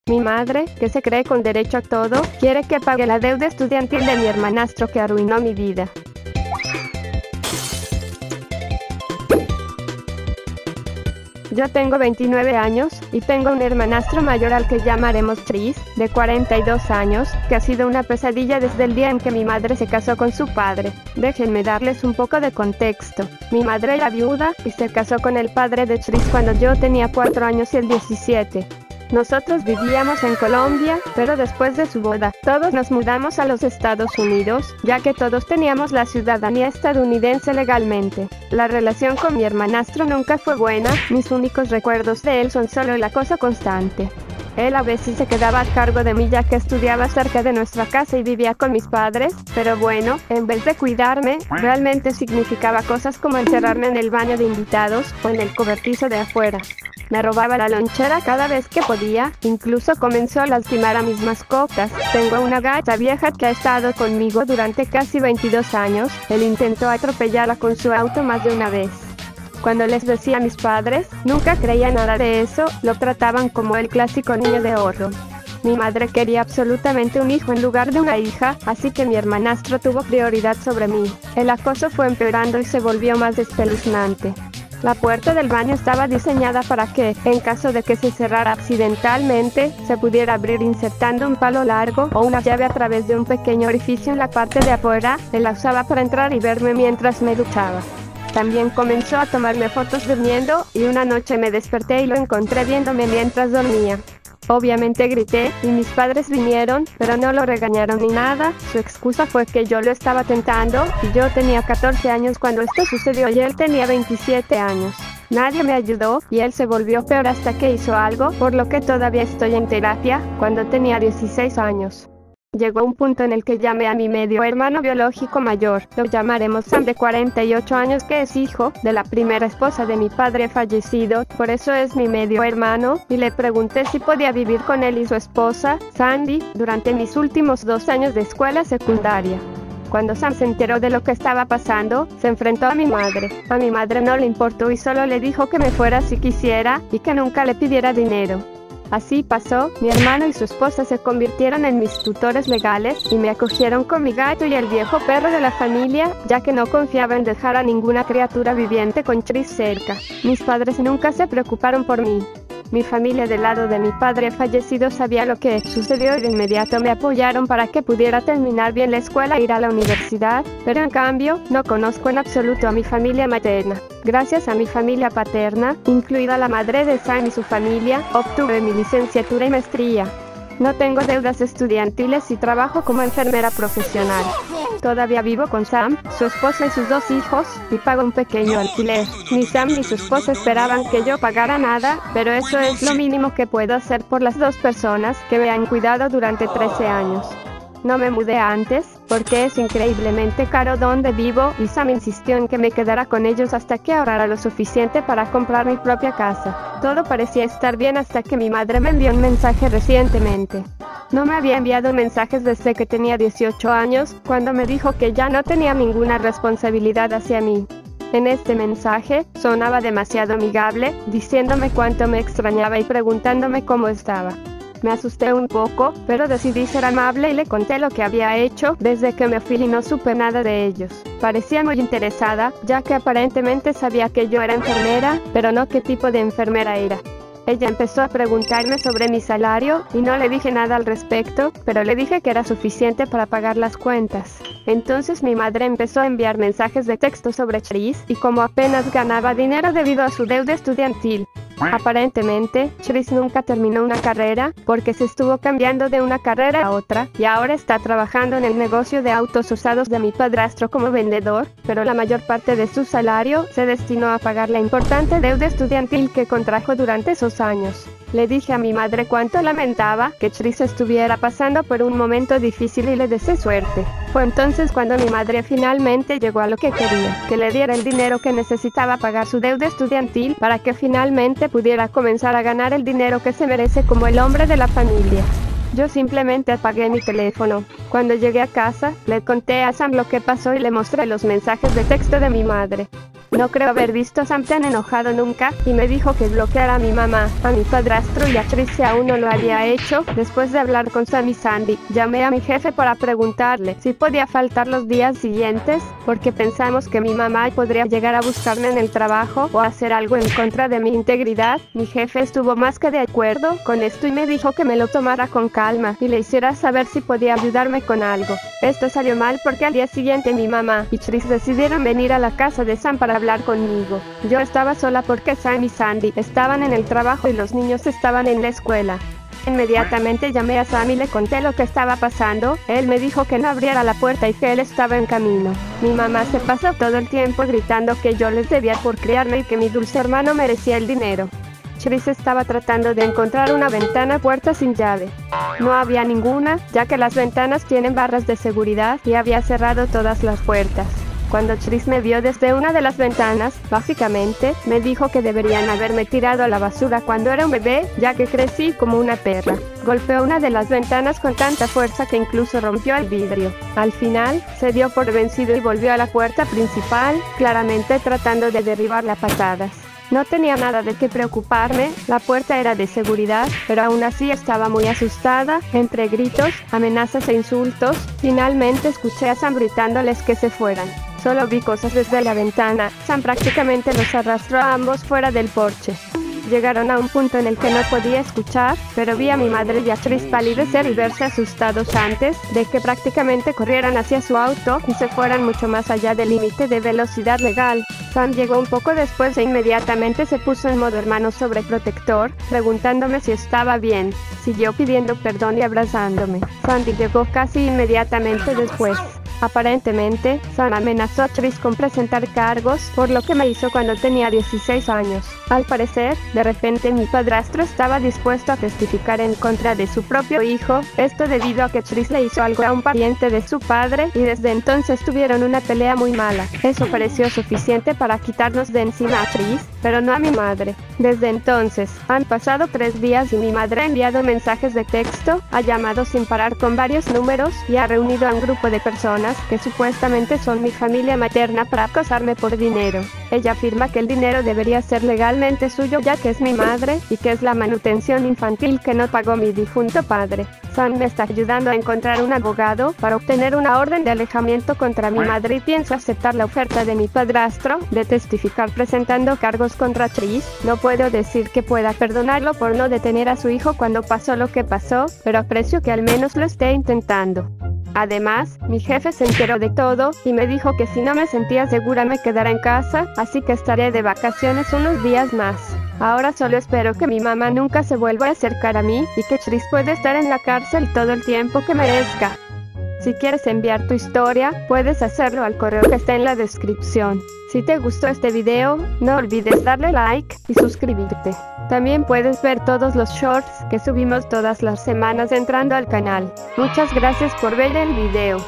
Mi madre, que se cree con derecho a todo, quiere que pague la deuda estudiantil de mi hermanastro que arruinó mi vida. Yo tengo 29 años, y tengo un hermanastro mayor al que llamaremos Chris, de 42 años, que ha sido una pesadilla desde el día en que mi madre se casó con su padre. Déjenme darles un poco de contexto. Mi madre era viuda, y se casó con el padre de Chris cuando yo tenía 4 años y él 17. Nosotros vivíamos en Colombia, pero después de su boda, todos nos mudamos a los Estados Unidos, ya que todos teníamos la ciudadanía estadounidense legalmente. La relación con mi hermanastro nunca fue buena, mis únicos recuerdos de él son solo el acoso constante. Él a veces se quedaba a cargo de mí ya que estudiaba cerca de nuestra casa y vivía con mis padres, pero bueno, en vez de cuidarme, realmente significaba cosas como encerrarme en el baño de invitados o en el cobertizo de afuera. Me robaba la lonchera cada vez que podía, incluso comenzó a lastimar a mis mascotas. Tengo una gata vieja que ha estado conmigo durante casi 22 años, él intentó atropellarla con su auto más de una vez. Cuando les decía a mis padres, nunca creía nada de eso, lo trataban como el clásico niño de oro. Mi madre quería absolutamente un hijo en lugar de una hija, así que mi hermanastro tuvo prioridad sobre mí. El acoso fue empeorando y se volvió más espeluznante. La puerta del baño estaba diseñada para que, en caso de que se cerrara accidentalmente, se pudiera abrir insertando un palo largo o una llave a través de un pequeño orificio en la parte de afuera. Él la usaba para entrar y verme mientras me duchaba. También comenzó a tomarme fotos durmiendo, y una noche me desperté y lo encontré viéndome mientras dormía. Obviamente grité, y mis padres vinieron, pero no lo regañaron ni nada. Su excusa fue que yo lo estaba tentando, y yo tenía 14 años cuando esto sucedió y él tenía 27 años. Nadie me ayudó, y él se volvió peor hasta que hizo algo, por lo que todavía estoy en terapia, cuando tenía 16 años. Llegó un punto en el que llamé a mi medio hermano biológico mayor, lo llamaremos Sam, de 48 años, que es hijo de la primera esposa de mi padre fallecido, por eso es mi medio hermano, y le pregunté si podía vivir con él y su esposa, Sandy, durante mis últimos 2 años de escuela secundaria. Cuando Sam se enteró de lo que estaba pasando, se enfrentó a mi madre. A mi madre no le importó y solo le dijo que me fuera si quisiera, y que nunca le pidiera dinero. Así pasó, mi hermano y su esposa se convirtieron en mis tutores legales, y me acogieron con mi gato y el viejo perro de la familia, ya que no confiaba en dejar a ninguna criatura viviente con Chris cerca. Mis padres nunca se preocuparon por mí. Mi familia del lado de mi padre fallecido sabía lo que sucedió y de inmediato me apoyaron para que pudiera terminar bien la escuela e ir a la universidad, pero en cambio, no conozco en absoluto a mi familia materna. Gracias a mi familia paterna, incluida la madre de Sam y su familia, obtuve mi licenciatura y maestría. No tengo deudas estudiantiles y trabajo como enfermera profesional. Todavía vivo con Sam, su esposa y sus 2 hijos, y pago un pequeño alquiler. Ni Sam ni su esposa esperaban que yo pagara nada, pero eso es lo mínimo que puedo hacer por las 2 personas que me han cuidado durante 13 años. No me mudé antes, porque es increíblemente caro donde vivo, y Sam insistió en que me quedara con ellos hasta que ahorrara lo suficiente para comprar mi propia casa. Todo parecía estar bien hasta que mi madre me envió un mensaje recientemente. No me había enviado mensajes desde que tenía 18 años, cuando me dijo que ya no tenía ninguna responsabilidad hacia mí. En este mensaje, sonaba demasiado amigable, diciéndome cuánto me extrañaba y preguntándome cómo estaba. Me asusté un poco, pero decidí ser amable y le conté lo que había hecho desde que me fui y no supe nada de ellos. Parecía muy interesada, ya que aparentemente sabía que yo era enfermera, pero no qué tipo de enfermera era. Ella empezó a preguntarme sobre mi salario, y no le dije nada al respecto, pero le dije que era suficiente para pagar las cuentas. Entonces mi madre empezó a enviar mensajes de texto sobre Chris, y como apenas ganaba dinero debido a su deuda estudiantil. Aparentemente, Chris nunca terminó una carrera, porque se estuvo cambiando de una carrera a otra, y ahora está trabajando en el negocio de autos usados de mi padrastro como vendedor, pero la mayor parte de su salario se destinó a pagar la importante deuda estudiantil que contrajo durante esos años. Le dije a mi madre cuánto lamentaba que Chris estuviera pasando por un momento difícil y le deseé suerte. Fue entonces cuando mi madre finalmente llegó a lo que quería, que le diera el dinero que necesitaba pagar su deuda estudiantil para que finalmente pudiera comenzar a ganar el dinero que se merece como el hombre de la familia. Yo simplemente apagué mi teléfono. Cuando llegué a casa, le conté a Sam lo que pasó y le mostré los mensajes de texto de mi madre. No creo haber visto a Sam tan enojado nunca, y me dijo que bloqueara a mi mamá, a mi padrastro y a Tris si aún no lo había hecho. Después de hablar con Sam y Sandy, llamé a mi jefe para preguntarle si podía faltar los días siguientes, porque pensamos que mi mamá podría llegar a buscarme en el trabajo o hacer algo en contra de mi integridad. Mi jefe estuvo más que de acuerdo con esto y me dijo que me lo tomara con calma y le hiciera saber si podía ayudarme con algo. Esto salió mal porque al día siguiente mi mamá y Tris decidieron venir a la casa de Sam para hablar conmigo. Yo estaba sola porque Sam y Sandy estaban en el trabajo y los niños estaban en la escuela. Inmediatamente llamé a Sam y le conté lo que estaba pasando. Él me dijo que no abriera la puerta y que él estaba en camino. Mi mamá se pasó todo el tiempo gritando que yo les debía por criarme y que mi dulce hermano merecía el dinero. Tris estaba tratando de encontrar una ventana puerta sin llave. No había ninguna, ya que las ventanas tienen barras de seguridad y había cerrado todas las puertas. Cuando Tris me vio desde una de las ventanas, básicamente, me dijo que deberían haberme tirado a la basura cuando era un bebé, ya que crecí como una perra. Golpeó una de las ventanas con tanta fuerza que incluso rompió el vidrio. Al final, se dio por vencido y volvió a la puerta principal, claramente tratando de derribarla a patadas. No tenía nada de qué preocuparme, la puerta era de seguridad, pero aún así estaba muy asustada. Entre gritos, amenazas e insultos, finalmente escuché a Sam gritándoles que se fueran. Solo vi cosas desde la ventana. Sam prácticamente los arrastró a ambos fuera del porche. Llegaron a un punto en el que no podía escuchar, pero vi a mi madre y a Tris palidecer y verse asustados antes de que prácticamente corrieran hacia su auto y se fueran mucho más allá del límite de velocidad legal. Sam llegó un poco después e inmediatamente se puso en modo hermano sobreprotector, preguntándome si estaba bien. Siguió pidiendo perdón y abrazándome. Sandy llegó casi inmediatamente después. Aparentemente, Sam amenazó a Tris con presentar cargos por lo que me hizo cuando tenía 16 años. Al parecer, de repente mi padrastro estaba dispuesto a testificar en contra de su propio hijo, esto debido a que Tris le hizo algo a un pariente de su padre y desde entonces tuvieron una pelea muy mala. Eso pareció suficiente para quitarnos de encima a Tris, pero no a mi madre. Desde entonces, han pasado 3 días y mi madre ha enviado mensajes de texto, ha llamado sin parar con varios números y ha reunido a un grupo de personas que supuestamente son mi familia materna para acosarme por dinero. Ella afirma que el dinero debería ser legalmente suyo ya que es mi madre y que es la manutención infantil que no pagó mi difunto padre. Sam me está ayudando a encontrar un abogado para obtener una orden de alejamiento contra mi madre y pienso aceptar la oferta de mi padrastro de testificar presentando cargos contra Tris. No puedo decir que pueda perdonarlo por no detener a su hijo cuando pasó lo que pasó, pero aprecio que al menos lo esté intentando. Además, mi jefe se enteró de todo y me dijo que si no me sentía segura me quedara en casa, así que estaré de vacaciones unos días más. Ahora solo espero que mi mamá nunca se vuelva a acercar a mí y que Tris pueda estar en la cárcel todo el tiempo que merezca. Si quieres enviar tu historia, puedes hacerlo al correo que está en la descripción. Si te gustó este video, no olvides darle like y suscribirte. También puedes ver todos los shorts que subimos todas las semanas entrando al canal. Muchas gracias por ver el video.